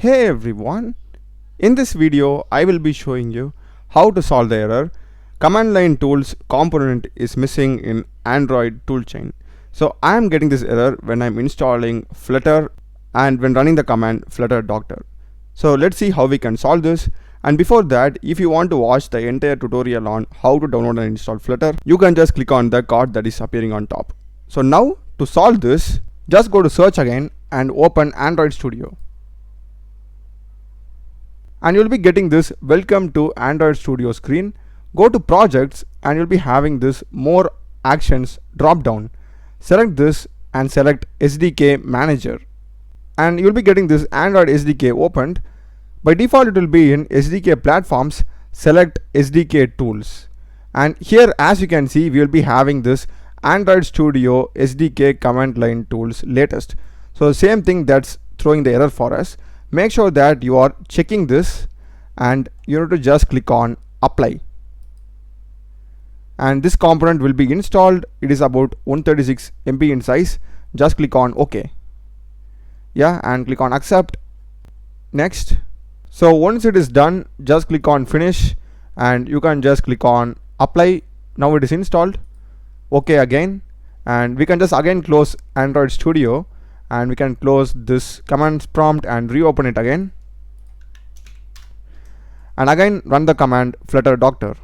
Hey everyone, in this video I will be showing you how to solve the error command line tools component is missing in Android toolchain. So I am getting this error when I'm installing Flutter and when running the command Flutter Doctor. So let's see how we can solve this. And before that, if you want to watch the entire tutorial on how to download and install Flutter, you can just click on the card that is appearing on top. So now to solve this, just go to search again and open Android Studio. And you'll be getting this welcome to Android Studio screen. Go to projects and you'll be having this more actions drop down. Select this and select SDK manager. And you'll be getting this Android SDK opened. By default it will be in SDK platforms. Select SDK tools. And here as you can see we will be having this Android Studio SDK command line tools latest. So same thing that's throwing the error for us. Make sure that you are checking this and you need to just click on apply. And this component will be installed. It is about 136 MB in size. Just click on OK. Yeah, and click on accept. Next. So once it is done, just click on finish and you can just click on apply. Now it is installed. OK again, and we can just again close Android Studio and we can close this commands prompt and reopen it again, and again run the command Flutter Doctor.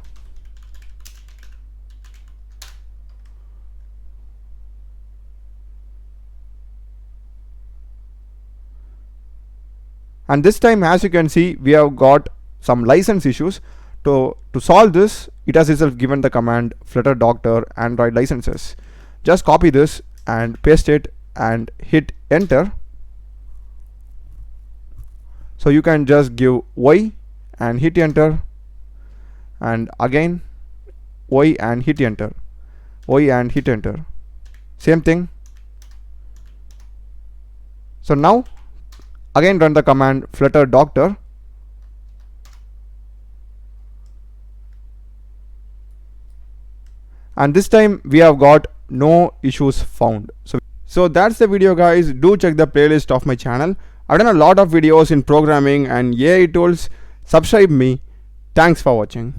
And this time as you can see we have got some license issues. To solve this, it has itself given the command Flutter Doctor Android licenses. Just copy this and paste it and hit enter. So you can just give Y and hit enter, and again Y and hit enter, Y and hit enter, same thing. So now again run the command Flutter Doctor. And this time we have got no issues found. So that's the video guys. Do check the playlist of my channel. I've done a lot of videos in programming and AI tools. Subscribe me. Thanks for watching.